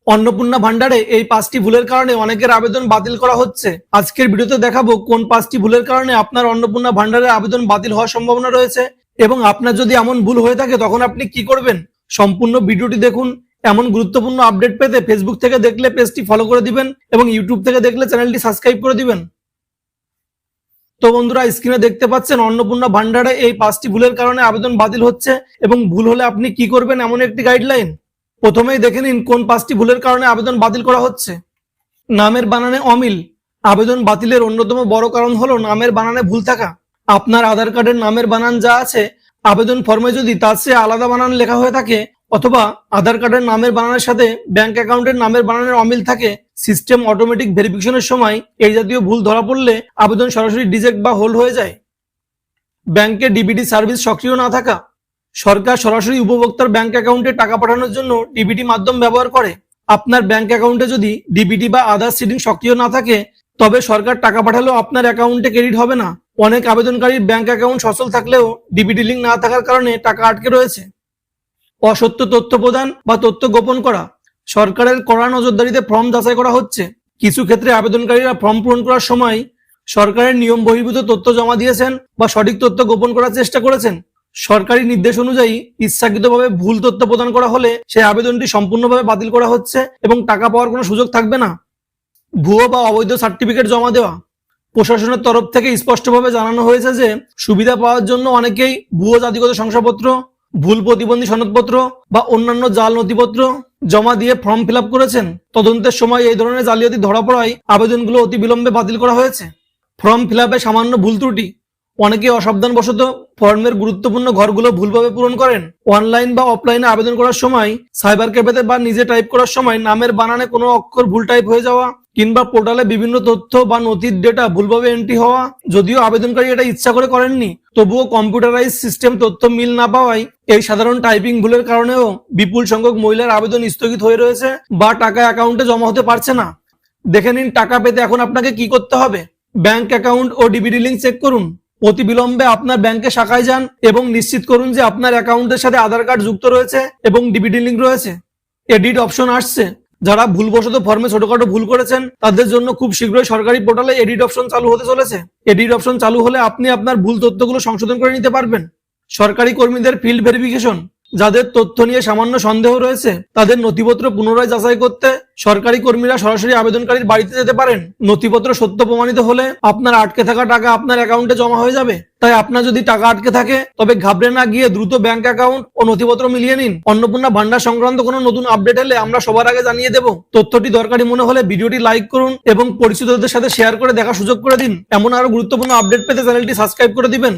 অন্নপূর্ণা ভান্ডারে এই 5টি ভুলের কারণে অনেকের আবেদন বাতিল করা হচ্ছে। আজকের ভিডিওতে দেখাবো কোন 5টি ভুলের কারণে আপনার অন্নপূর্ণা ভান্ডারের আবেদন বাতিল হওয়ার সম্ভাবনা রয়েছে এবং আপনার যদি এমন ভুল হয়ে থাকে তখন আপনি কি করবেন। সম্পূর্ণ ভিডিওটি দেখুন। এমন গুরুত্বপূর্ণ আপডেট পেতে ফেসবুক থেকে দেখলে পেজটি ফলো করে দিবেন এবং ইউটিউব থেকে দেখলে চ্যানেলটি সাবস্ক্রাইব করে দিবেন। তো বন্ধুরা, স্ক্রিনে দেখতে পাচ্ছেন অন্নপূর্ণা ভান্ডারে এই 5টি ভুলের কারণে আবেদন বাতিল হচ্ছে এবং ভুল হলে আপনি কি করবেন এমন একটি গাইডলাইন। প্রথমেই দেখে নিন কোন 5টি ভুলের কারণে আবেদন বাতিল করা হচ্ছে। নামের বানানে অমিল। আবেদন বাতিলের অন্যতম বড় কারণ হলো নামের বানানে ভুল থাকা। আপনার আধার কার্ডের নামের বানান যা আছে আবেদন ফর্মে যদি তার চেয়ে আলাদা বানান লেখা হয়ে থাকে অথবা আধার কার্ডের নামের বানানের সাথে ব্যাংক অ্যাকাউন্টের নামের বানানের অমিল থাকে, সিস্টেম অটোমেটিক ভেরিফিকেশনের সময় এই জাতীয় ভুল ধরা পড়লে আবেদন সরাসরি রিজেক্ট বা হোল্ড হয়ে যায়। ব্যাংকে ডিবিটি সার্ভিস সক্রিয় না থাকা। সরকার সরাসরি উপভোক্তার ব্যাংক অ্যাকাউন্টে টাকা পাঠানোর জন্য ডিবিটি মাধ্যম ব্যবহার করে। আপনার ব্যাংক অ্যাকাউন্টে যদি ডিবিটি বা আদার সিডিং সক্রিয় না থাকে তবে সরকার টাকা পাঠালেও আপনার অ্যাকাউন্টে ক্রেডিট হবে না। অনেক আবেদনকারীর ব্যাংক অ্যাকাউন্ট সচল থাকলেও ডিবিটি লিঙ্ক না থাকার কারণে টাকা আটকে রয়েছে। অসত্য তথ্য প্রদান বা তথ্য গোপন করা। সরকারের কড়া নজরদারিতে ফর্ম যাচাই করা হচ্ছে। কিছু ক্ষেত্রে আবেদনকারীরা ফর্ম পূরণ করার সময় সরকারের নিয়ম বহির্ভূত তথ্য জমা দিয়েছেন বা সঠিক তথ্য গোপন করার চেষ্টা করেছেন। সরকারি নির্দেশ অনুযায়ী ইচ্ছাকৃতভাবে ভুল তথ্য প্রদান করা হলে সেই আবেদনটি সম্পূর্ণভাবে বাতিল করা হচ্ছে এবং টাকা পাওয়ার কোনো সুযোগ থাকবে না। ভুয়ো বা অবৈধ সার্টিফিকেট জমা দেওয়া। প্রশাসনের তরফ থেকে স্পষ্টভাবে জানানো হয়েছে যে সুবিধা পাওয়ার জন্য অনেকেই ভুয়ো জাতিগত শংসাপত্র, ভুল প্রতিবন্ধী সনদপত্র বা অন্যান্য জাল নথিপত্র জমা দিয়ে ফর্ম ফিল আপ করেছেন। তদন্তের সময় এই ধরনের জালিয়াতি ধরা পড়ায় আবেদনগুলো অতি বিলম্বে বাতিল করা হয়েছে। ফর্ম ফিল আপে সামান্য ভুল ত্রুটি। অনেকে অসাবধানবশত ফর্মের গুরুত্বপূর্ণ ঘরগুলো ভুলভাবে পূরণ করেন। অনলাইন বা অফলাইনে আবেদন করার সময় সাইবার ক্যাফেতে বা নিজে টাইপ করার সময় নামের বানানে কোনো অক্ষর ভুল টাইপ হয়ে যাওয়া কিংবা পোর্টালে বিভিন্ন তথ্য বা নথির ডেটা ভুলভাবে এন্ট্রি হওয়া। যদিও আবেদনকারী এটা ইচ্ছা করে করেননি, তবুও কম্পিউটারাইজ সিস্টেম তথ্য মিল না পাওয়ায় এই সাধারণ টাইপিং ভুলের কারণেও বিপুল সংখ্যক মহিলার আবেদন স্থগিত হয়ে রয়েছে বা টাকা অ্যাকাউন্টে জমা হতে পারছে না। দেখে নিন টাকা পেতে এখন আপনাকে কি করতে হবে। ব্যাংক অ্যাকাউন্ট ও ডিবিটি লিঙ্ক চেক করুন। অতি বিলম্বে আপনার ব্যাংকে শাখায় যান এবং নিশ্চিত করুন যে আপনার অ্যাকাউন্টের সাথে আধার কার্ড যুক্ত রয়েছে এবং ডিবিটি লিঙ্ক রয়েছে। এডিট অপশন আসছে। যারা ভুলবশত ফর্মে ছোটখাটো ভুল করেছেন তাদের জন্য খুব শীঘ্রই সরকারি পোর্টালে এডিট অপশন চালু হতে চলেছে। এডিট অপশন চালু হলে আপনি আপনার ভুল তথ্যগুলো সংশোধন করে নিতে পারবেন। সরকারি কর্মীদের ফিল্ড ভেরিফিকেশন। যাদের তথ্য নিয়ে সামান্য সন্দেহ রয়েছে তাদের নথিপত্র পুনরায় যাচাই করতে সরকারি কর্মীরা সরাসরি আবেদনকারীর বাড়িতে যেতে পারেন। নথিপত্র সত্য প্রমাণিত হলে আপনার আটকে থাকা টাকা আপনার অ্যাকাউন্টে জমা হয়ে যাবে। তাই আপনার যদি টাকা আটকে থাকে তবে ঘাবড়ে না গিয়ে দ্রুত ব্যাংক অ্যাকাউন্ট ও নথিপত্র মিলিয়ে নিন। অন্নপূর্ণা ভান্ডার সংক্রান্ত কোনো নতুন আপডেট এলে আমরা সবার আগে জানিয়ে দেব। তথ্যটি দরকারি মনে হলে ভিডিওটি লাইক করুন এবং পরিচিতদের সাথে শেয়ার করে দেখার সুযোগ করে দিন। এমন আরো গুরুত্বপূর্ণ আপডেট পেতে চ্যানেলটি সাবস্ক্রাইব করে দিবেন।